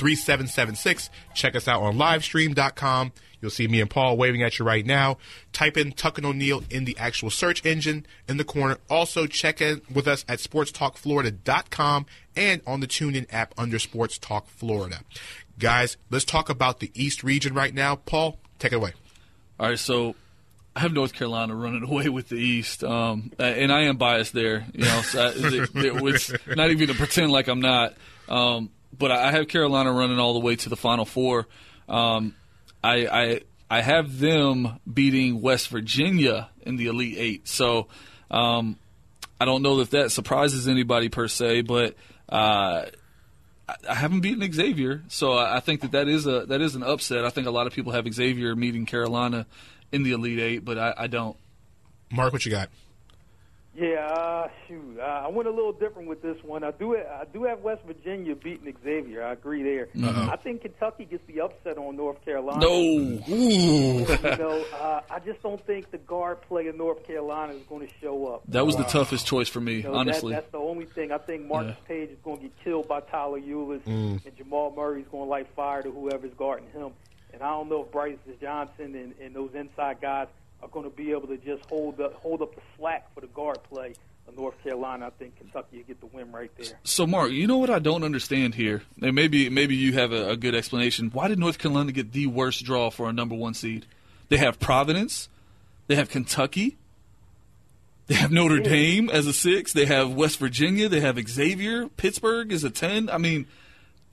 3776. Check us out on livestream.com. You'll see me and Paul waving at you right now. Type in Tuck and O'Neill in the actual search engine in the corner. Also, check in with us at sportstalkflorida.com and on the TuneIn app under Sports Talk Florida. Guys, let's talk about the East region right now. Paul, take it away. All right, so I have North Carolina running away with the East, and I am biased there. So it's not even to pretend like I'm not. But I have Carolina running all the way to the Final Four. I have them beating West Virginia in the Elite Eight. So I don't know if that surprises anybody per se, but I haven't beaten Xavier, so I think that is an upset. I think a lot of people have Xavier meeting Carolina in the Elite Eight, but I don't. Mark, what you got? Yeah, I went a little different with this one. I do have West Virginia beating Xavier. I agree there. I think Kentucky gets the upset on North Carolina. No. I just don't think the guard play of North Carolina is going to show up. That was the toughest choice for me, honestly. That's the only thing. I think Marcus Page is going to get killed by Tyler Eulis, and Jamal Murray is going to light fire to whoever's guarding him. And I don't know if Bryce Johnson and those inside guys are going to be able to just hold up the slack for the guard play of North Carolina. I think Kentucky will get the win right there. So, Mark, you know what I don't understand here? And maybe you have a good explanation. Why did North Carolina get the worst draw for a number one seed? They have Providence. They have Kentucky. They have Notre Dame as a 6. They have West Virginia. They have Xavier. Pittsburgh is a 10. I mean,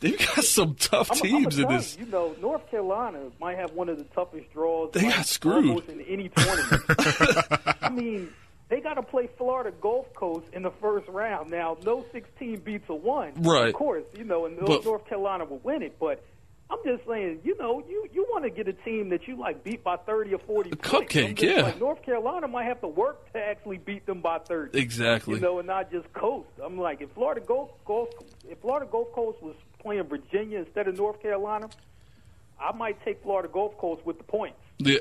they've got some tough teams in this. North Carolina might have one of the toughest draws. They got screwed almost in any tournament. I mean, they got to play Florida Gulf Coast in the first round. Now, no 16 beats a 1. Right. Of course, and North Carolina will win it. But I'm just saying, you want to get a team that you like beat by 30 or 40 points. Cupcake, yeah. Like North Carolina might have to work to actually beat them by 30. Exactly. And not just coast. I'm like, if Florida Gulf Coast was playing Virginia instead of North Carolina, I might take Florida Gulf Coast with the points. Yeah,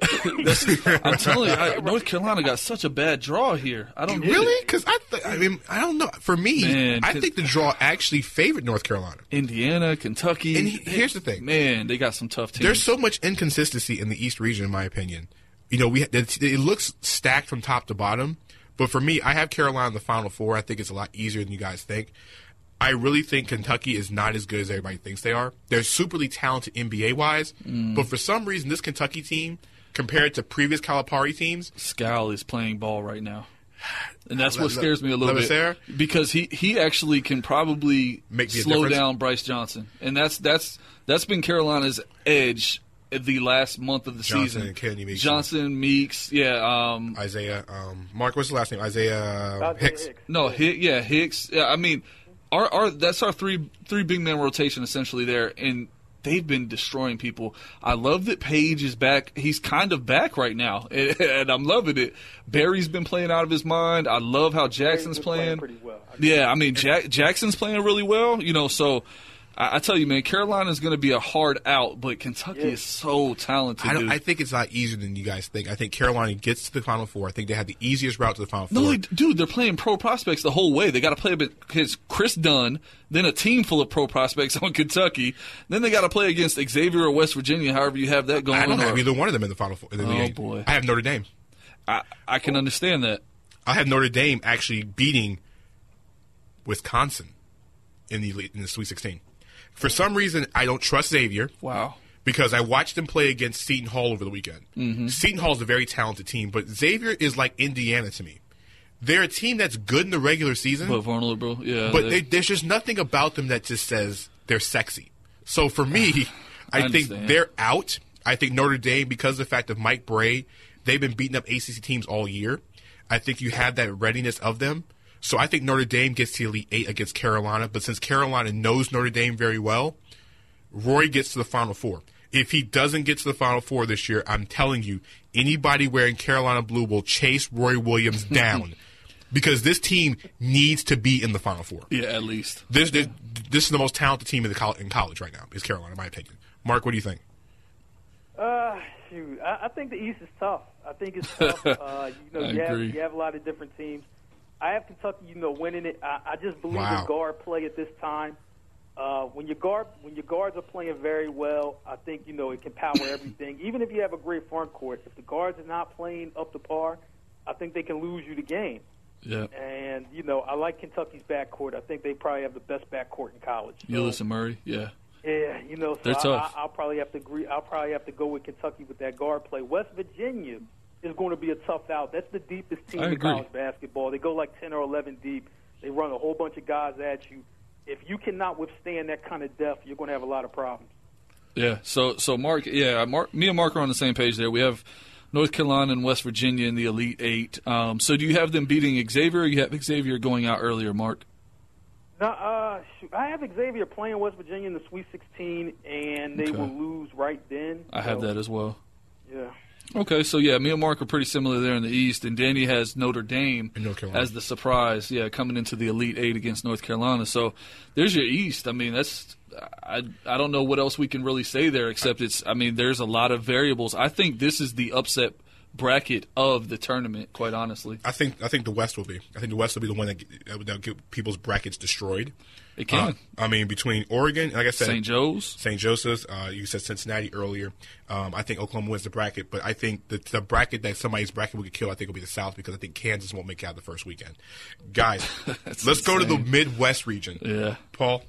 I'm telling you, North Carolina got such a bad draw here. I don't really, because I don't know. For me, I think the draw actually favored North Carolina, Indiana, Kentucky. And here's the thing, they got some tough teams. There's so much inconsistency in the East region, in my opinion. It looks stacked from top to bottom, but for me, I have Carolina in the Final Four. I think it's a lot easier than you guys think. I really think Kentucky is not as good as everybody thinks they are. They're superly talented NBA-wise, but for some reason, this Kentucky team, compared to previous Calipari teams, Scal is playing ball right now. And that's what scares me a little bit. Because he actually can probably slow down Bryce Johnson. And that's been Carolina's edge the last month of the season. Johnson, Meeks, Isaiah. Mark, what's the last name? Isaiah Hicks. No, Hicks. Yeah, I mean, that's our three big man rotation essentially there, and they've been destroying people. I love that Page is back. He's kind of back right now, and I'm loving it. Barry's been playing out of his mind. I love how Jackson's playing. Pretty well. Yeah, I mean, Jackson's playing really well, so I tell you, man, Carolina's going to be a hard out, but Kentucky is so talented. I think it's a lot easier than you guys think. I think Carolina gets to the Final Four. I think they have the easiest route to the Final Four. No, they're playing pro prospects the whole way. They got to play against Chris Dunn, then a team full of pro prospects on Kentucky. Then they got to play against Xavier or West Virginia, however you have that going. I don't have either one of them in the Final Four. Boy. I have Notre Dame. I can understand that. I have Notre Dame actually beating Wisconsin in the Sweet 16. For some reason, I don't trust Xavier. Wow. Because I watched them play against Seton Hall over the weekend. Mm-hmm. Seton Hall is a very talented team, but Xavier is like Indiana to me. They're a team that's good in the regular season. But vulnerable, yeah. But there's just nothing about them that just says they're sexy. So for me, I think they're out. I think Notre Dame, because of the fact of Mike Brey, they've been beating up ACC teams all year. I think you have that readiness of them. So I think Notre Dame gets to Elite Eight against Carolina. But since Carolina knows Notre Dame very well, Roy gets to the Final Four. If he doesn't get to the Final Four this year, I'm telling you, anybody wearing Carolina blue will chase Roy Williams down because this team needs to be in the Final Four. Yeah, at least. This is the most talented team in college right now, is Carolina, in my opinion. Mark, what do you think? I think the East is tough. I think it's tough. You have a lot of different teams. I have Kentucky, winning it. I just believe in guard play at this time. When your guards are playing very well, I think it can power everything. Even if you have a great front court, if the guards are not playing up to par, I think they can lose you the game. Yeah. And I like Kentucky's backcourt. I think they probably have the best backcourt in college. Ulis and Murray, yeah. Yeah, so they're tough. I'll probably have to agree. I'll probably have to go with Kentucky with that guard play. West Virginia is going to be a tough out. That's the deepest team in college basketball. They go like 10 or 11 deep. They run a whole bunch of guys at you. If you cannot withstand that kind of depth, you're going to have a lot of problems. Yeah. So Mark, me and Mark are on the same page there. We have North Carolina and West Virginia in the Elite Eight. So do you have them beating Xavier, or you have Xavier going out earlier, Mark? No, I have Xavier playing West Virginia in the Sweet 16, and they will lose right then. I have that as well. Yeah. Okay, so me and Mark are pretty similar there in the East, and Danny has Notre Dame as the surprise, coming into the Elite Eight against North Carolina. So there's your East. I mean, I don't know what else we can really say there, except there's a lot of variables. I think this is the upset bracket of the tournament, quite honestly. I think the West will be. I think the West will be the one that'll get people's brackets destroyed. It can. Between Oregon, like I said, St. Joseph's. You said Cincinnati earlier. I think Oklahoma wins the bracket, but I think the bracket that somebody's bracket will get killed, I think will be the South, because I think Kansas won't make it out the first weekend. Guys, let's go to the Midwest region. Yeah, Paul.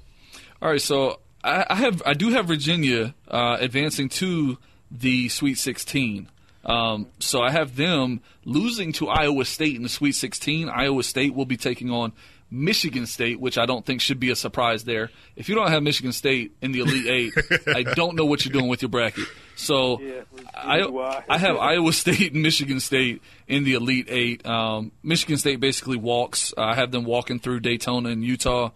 All right, so I do have Virginia advancing to the Sweet 16. So I have them losing to Iowa State in the Sweet 16. Iowa State will be taking on Michigan State, which I don't think should be a surprise there. If you don't have Michigan State in the Elite Eight, I don't know what you're doing with your bracket. So I have Iowa State and Michigan State in the Elite Eight. Michigan State basically walks. I have them walking through Daytona and Utah.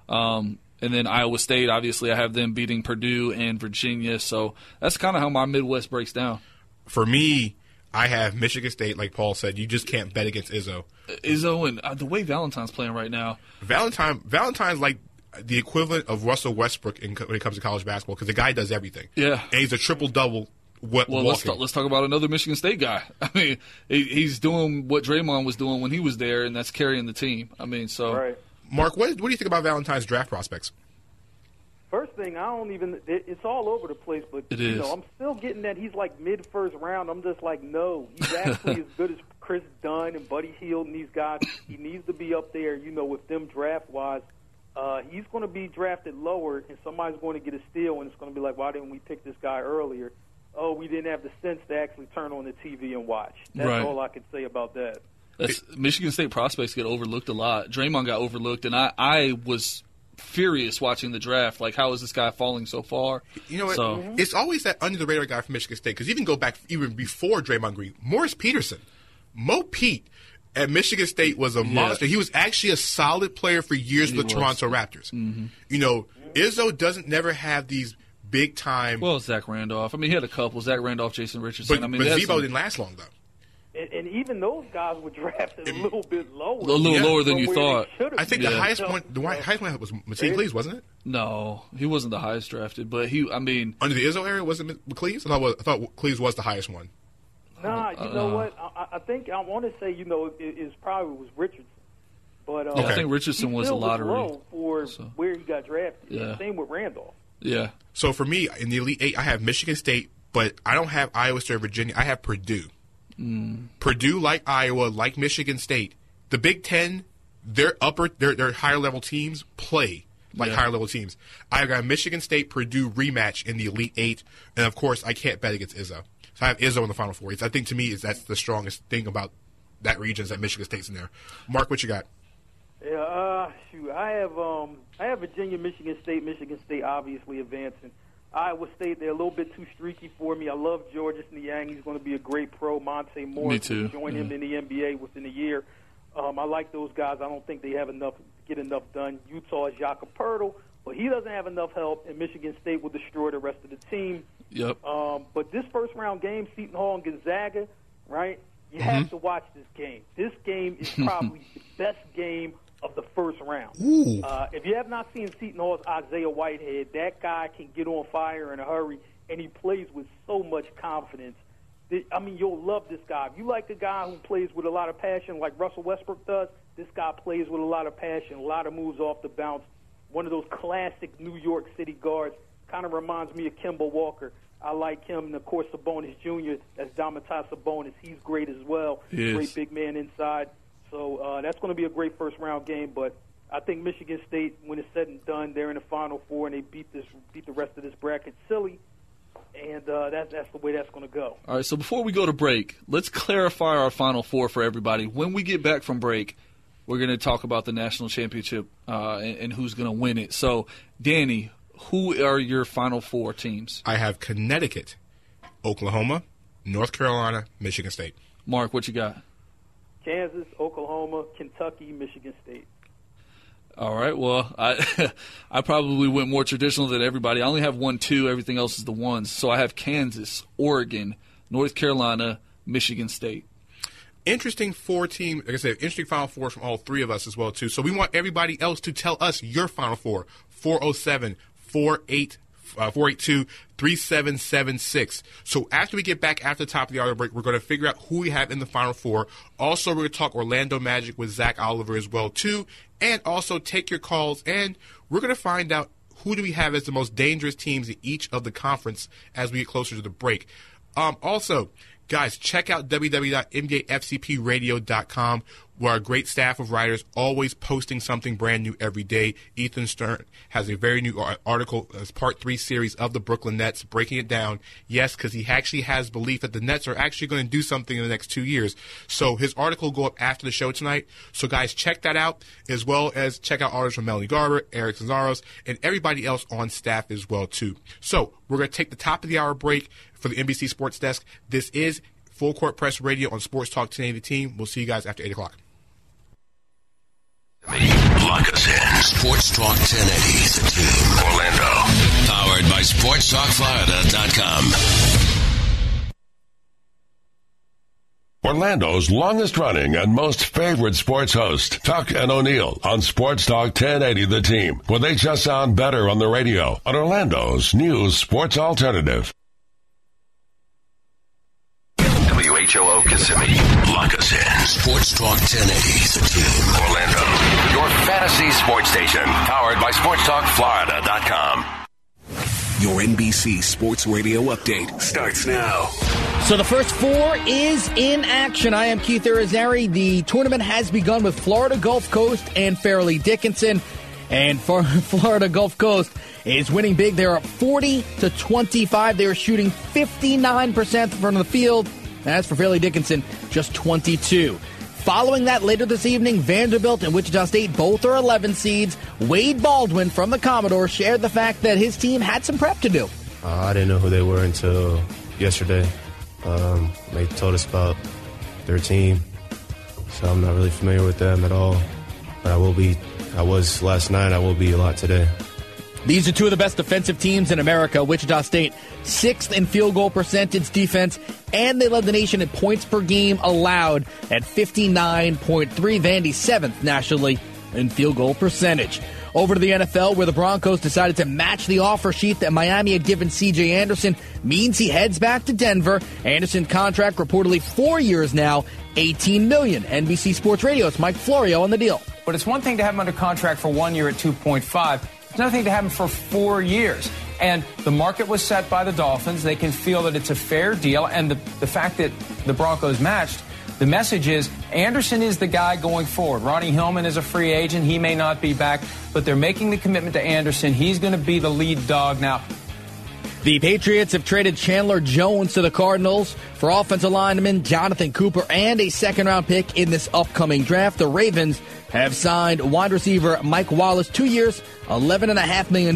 And then Iowa State, obviously, I have them beating Purdue and Virginia. So that's kind of how my Midwest breaks down. For me, I have Michigan State, like Paul said. You just can't bet against Izzo. Izzo and the way Valentine's playing right now. Valentine's like the equivalent of Russell Westbrook when it comes to college basketball, because the guy does everything. Yeah. And he's a triple-double. Let's talk about another Michigan State guy. I mean, he's doing what Draymond was doing when he was there, and that's carrying the team. Right. Mark, what do you think about Valentine's draft prospects? First thing, it's all over the place, but I'm still getting that he's like mid-first round. I'm just like, no, he's actually as good as Chris Dunn and Buddy Hield and these guys. He needs to be up there, with them draft-wise. He's going to be drafted lower, and somebody's going to get a steal, and it's going to be like, why didn't we pick this guy earlier? Oh, we didn't have the sense to actually turn on the TV and watch. That's all I can say about that. Michigan State prospects get overlooked a lot. Draymond got overlooked, and I was furious watching the draft. Like, how is this guy falling so far? You know what? It's always that under-the-radar guy from Michigan State, because even go back even before Draymond Green, Morris Peterson, Mo Pete at Michigan State was a monster. He was actually a solid player for years with the Toronto Raptors. Mm-hmm. Izzo never have these big-time... Well, Zach Randolph. He had a couple. Zach Randolph, Jason Richardson. But Zebo didn't last long, though. And even those guys were drafted a little bit lower. A little lower than you thought. I think the highest one was Mateen Cleaves, wasn't it? No, he wasn't the highest drafted, but under the Izzo era, wasn't it Cleaves? I thought Cleaves was the highest one. Nah, you know what? I think I want to say, it probably was Richardson. But I think Richardson was a lottery. Low for where he got drafted. Yeah. Same with Randolph. Yeah. So for me, in the Elite Eight, I have Michigan State, but I don't have Iowa State or Virginia. I have Purdue. Purdue, like Iowa, like Michigan State, the Big Ten, their higher level teams play like higher level teams. I've got Michigan State Purdue rematch in the Elite Eight, and of course I can't bet against Izzo. So I have Izzo in the Final Four. I think to me that's the strongest thing about that region is that Michigan State's in there. Mark, what you got? Yeah, I have Virginia, Michigan State obviously advancing. Iowa State, they're a little bit too streaky for me. I love Georges Niang. He's going to be a great pro. Monte Morris will join him in the NBA within a year. I like those guys. I don't think they get enough done. Utah's Jakob Poeltl, but he doesn't have enough help, and Michigan State will destroy the rest of the team. Yep. But this first-round game, Seton Hall and Gonzaga, right, you have to watch this game. This game is probably the best game of the first round. If you have not seen Seton Hall's Isaiah Whitehead, that guy can get on fire in a hurry, and he plays with so much confidence. You'll love this guy. If you like a guy who plays with a lot of passion like Russell Westbrook does, this guy plays with a lot of passion, a lot of moves off the bounce. one of those classic New York City guards. Kind of reminds me of Kemba Walker. I like him. And, of course, Sabonis Jr., that's Domantas Sabonis. He's great as well. Great big man inside. So that's going to be a great first-round game. But I think Michigan State, when it's said and done, they're in the Final Four, and they beat the rest of this bracket silly. And that's the way that's going to go. All right, so before we go to break, let's clarify our Final Four for everybody. When we get back from break, we're going to talk about the national championship and who's going to win it. So, Danny, who are your Final Four teams? I have Connecticut, Oklahoma, North Carolina, Michigan State. Mark, what you got? Kansas, Oklahoma, Kentucky, Michigan State. All right, well, I probably went more traditional than everybody. I only have 1, 2. Everything else is the ones. So I have Kansas, Oregon, North Carolina, Michigan State. Interesting 4-team, like I said, interesting Final Fours from all three of us as well, too. So we want everybody else to tell us your Final Four. 407-482-3776. So after we get back after the top of the hour break, we're going to figure out who we have in the Final Four. Also, we're going to talk Orlando Magic with Zach Oliver as well, too. And also take your calls, and we're going to find out who do we have as the most dangerous teams in each of the conference as we get closer to the break. Also, guys, check out www.nbafcpradio.com, where our great staff of writers always posting something brand new every day. Ethan Stern has a very new article as part 3 series of the Brooklyn Nets, breaking it down. Yes, because he actually has belief that the Nets are actually going to do something in the next 2 years. So his article will go up after the show tonight. So guys, check that out, as well as check out articles from Melanie Garber, Eric Cesaros, and everybody else on staff as well, too. So we're going to take the top of the hour break for the NBC Sports Desk. This is Full Court Press Radio on Sports Talk 1080 The Team. We'll see you guys after 8 o'clock. Lock us in. Sports Talk 1080 The Team. Orlando. Powered by SportsTalkFlorida.com. Orlando's longest-running and most favorite sports host, Tuck and O'Neill, on Sports Talk 1080 The Team, where they just sound better on the radio on Orlando's new sports alternative. WHOO Kissimmee. Lock us in. Sports Talk 1080 The Team. Orlando. Your fantasy sports station. Powered by SportsTalkFlorida.com. Your NBC Sports Radio update starts now. So the first 4 is in action. I am Keith Irizarry. The tournament has begun with Florida Gulf Coast and Fairleigh Dickinson. And for Florida Gulf Coast is winning big. They're up 40-25. They're shooting 59% from the field. As for Fairleigh Dickinson, just 22. Following that, later this evening, Vanderbilt and Wichita State both are 11 seeds. Wade Baldwin from the Commodores shared the fact that his team had some prep to do. I didn't know who they were until yesterday. They told us about their team, so I'm not really familiar with them at all. But I was last night, I will be a lot today. These are 2 of the best defensive teams in America. Wichita State, 6th in field goal percentage defense, and they led the nation in points per game allowed at 59.3. Vandy, 7th nationally in field goal percentage. Over to the NFL, where the Broncos decided to match the offer sheet that Miami had given C.J. Anderson, means he heads back to Denver. Anderson's contract reportedly 4 years now, $18 million. NBC Sports Radio's Mike Florio on the deal. But it's one thing to have him under contract for 1 year at 2.5. It's another thing to have him for 4 years. And the market was set by the Dolphins. They can feel that it's a fair deal. And the fact that the Broncos matched, the message is Anderson is the guy going forward. Ronnie Hillman is a free agent. He may not be back, but they're making the commitment to Anderson. He's going to be the lead dog now. The Patriots have traded Chandler Jones to the Cardinals for offensive lineman Jonathan Cooper and a second-round pick in this upcoming draft. The Ravens have signed wide receiver Mike Wallace, 2 years, $11.5 million.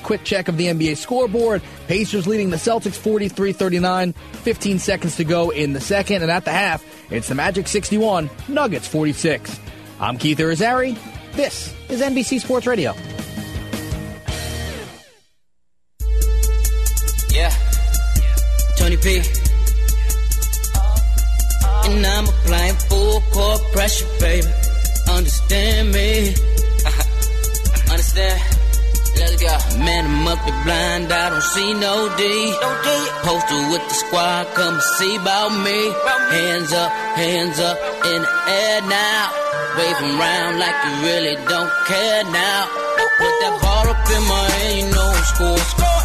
Quick check of the NBA scoreboard. Pacers leading the Celtics 43-39, 15 seconds to go in the second. And at the half, it's the Magic 61, Nuggets 46. I'm Keith Irizarry. This is NBC Sports Radio. Yeah, Tony P. And I'm applying full court pressure, baby. Understand me. Understand? Let's go. Man, I'm up the blind, I don't see no D. Posted with the squad, come and see about me. Hands up in the air now. Wave 'em round like you really don't care now. Put that ball up in my hand, you know I'm scoring.